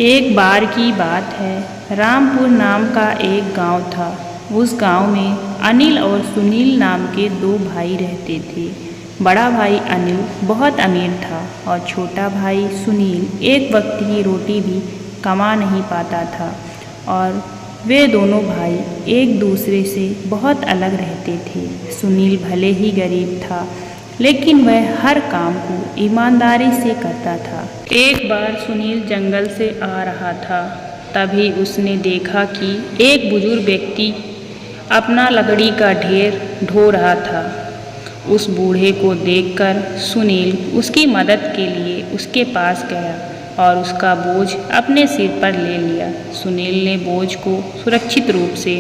एक बार की बात है, रामपुर नाम का एक गांव था। उस गांव में अनिल और सुनील नाम के दो भाई रहते थे। बड़ा भाई अनिल बहुत अमीर था और छोटा भाई सुनील एक वक्त की रोटी भी कमा नहीं पाता था। और वे दोनों भाई एक दूसरे से बहुत अलग रहते थे। सुनील भले ही गरीब था, लेकिन वह हर काम को ईमानदारी से करता था। एक बार सुनील जंगल से आ रहा था, तभी उसने देखा कि एक बुजुर्ग व्यक्ति अपना लकड़ी का ढेर ढो रहा था। उस बूढ़े को देखकर सुनील उसकी मदद के लिए उसके पास गया और उसका बोझ अपने सिर पर ले लिया। सुनील ने बोझ को सुरक्षित रूप से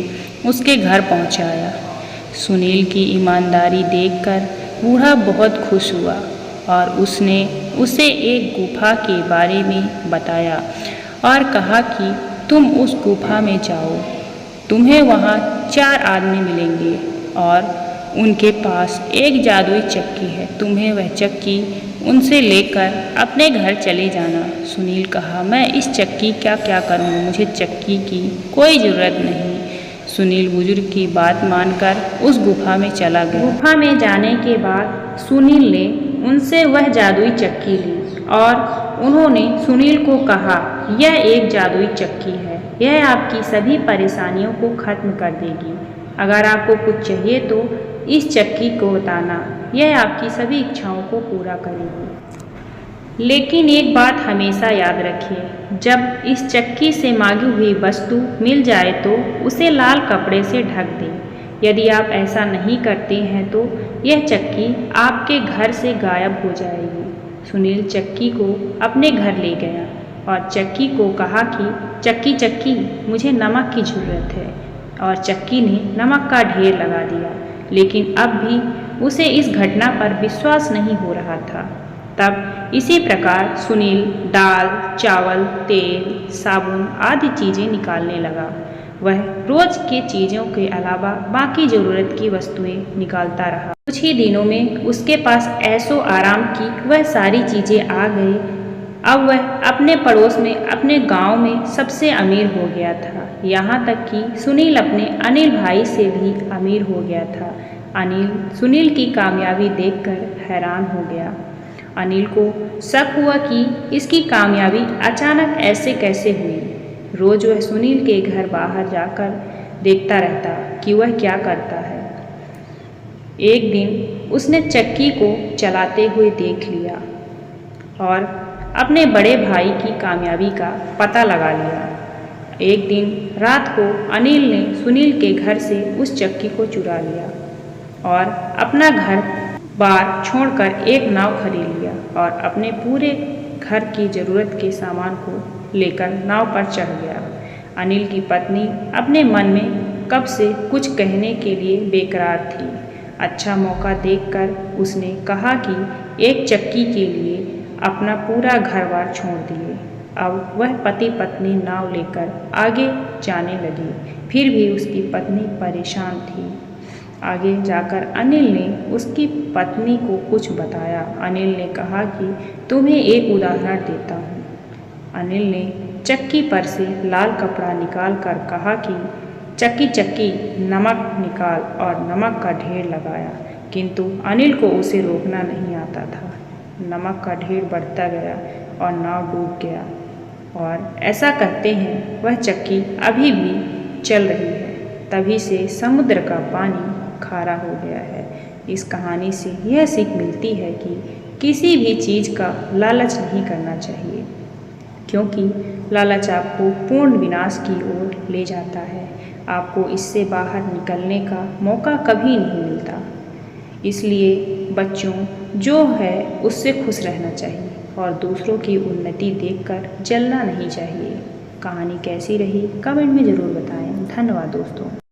उसके घर पहुंचाया। सुनील की ईमानदारी देखकर बूढ़ा बहुत खुश हुआ और उसने उसे एक गुफा के बारे में बताया और कहा कि तुम उस गुफा में जाओ। तुम्हें वहाँ 4 आदमी मिलेंगे और उनके पास एक जादुई चक्की है। तुम्हें वह चक्की उनसे लेकर अपने घर चले जाना। सुनील कहा, मैं इस चक्की क्या क्या करूँगा, मुझे चक्की की कोई ज़रूरत नहीं। सुनील बुजुर्ग की बात मानकर उस गुफा में चला गया। गुफा में जाने के बाद सुनील ने उनसे वह जादुई चक्की ली और उन्होंने सुनील को कहा, यह एक जादुई चक्की है, यह आपकी सभी परेशानियों को खत्म कर देगी। अगर आपको कुछ चाहिए तो इस चक्की को बताना, यह आपकी सभी इच्छाओं को पूरा करेगी। लेकिन एक बात हमेशा याद रखिए, जब इस चक्की से मांगी हुई वस्तु मिल जाए तो उसे लाल कपड़े से ढक दें। यदि आप ऐसा नहीं करते हैं तो यह चक्की आपके घर से गायब हो जाएगी। सुनील चक्की को अपने घर ले गया और चक्की को कहा कि चक्की चक्की, मुझे नमक की ज़रूरत है। और चक्की ने नमक का ढेर लगा दिया, लेकिन अब भी उसे इस घटना पर विश्वास नहीं हो रहा था। तब इसी प्रकार सुनील दाल, चावल, तेल, साबुन आदि चीज़ें निकालने लगा। वह रोज के चीज़ों के अलावा बाकी ज़रूरत की वस्तुएं निकालता रहा। कुछ ही दिनों में उसके पास ऐशो आराम की वह सारी चीज़ें आ गई। अब वह अपने पड़ोस में, अपने गांव में सबसे अमीर हो गया था। यहाँ तक कि सुनील अपने अनिल भाई से भी अमीर हो गया था। अनिल सुनील की कामयाबी देखकर हैरान हो गया। अनिल को शक हुआ कि इसकी कामयाबी अचानक ऐसे कैसे हुई। रोज वह सुनील के घर बाहर जाकर देखता रहता कि वह क्या करता है। एक दिन उसने चक्की को चलाते हुए देख लिया और अपने बड़े भाई की कामयाबी का पता लगा लिया। एक दिन रात को अनिल ने सुनील के घर से उस चक्की को चुरा लिया और अपना घर बार छोड़कर एक नाव खरीद लिया और अपने पूरे घर की ज़रूरत के सामान को लेकर नाव पर चढ़ गया। अनिल की पत्नी अपने मन में कब से कुछ कहने के लिए बेकरार थी। अच्छा मौका देखकर उसने कहा कि एक चक्की के लिए अपना पूरा घर-बार छोड़ दिए। अब वह पति पत्नी नाव लेकर आगे जाने लगे। फिर भी उसकी पत्नी परेशान थी। आगे जाकर अनिल ने उसकी पत्नी को कुछ बताया। अनिल ने कहा कि तुम्हें एक उदाहरण देता हूँ। अनिल ने चक्की पर से लाल कपड़ा निकाल कर कहा कि चक्की चक्की, नमक निकाल, और नमक का ढेर लगाया। किंतु अनिल को उसे रोकना नहीं आता था। नमक का ढेर बढ़ता गया और नाव डूब गया। और ऐसा कहते हैं वह चक्की अभी भी चल रही है। तभी से समुद्र का पानी खारा हो गया है। इस कहानी से यह सीख मिलती है कि किसी भी चीज़ का लालच नहीं करना चाहिए, क्योंकि लालच आपको पूर्ण विनाश की ओर ले जाता है। आपको इससे बाहर निकलने का मौका कभी नहीं मिलता। इसलिए बच्चों, जो है उससे खुश रहना चाहिए और दूसरों की उन्नति देखकर जलना नहीं चाहिए। कहानी कैसी रही कमेंट में ज़रूर बताएं। धन्यवाद दोस्तों।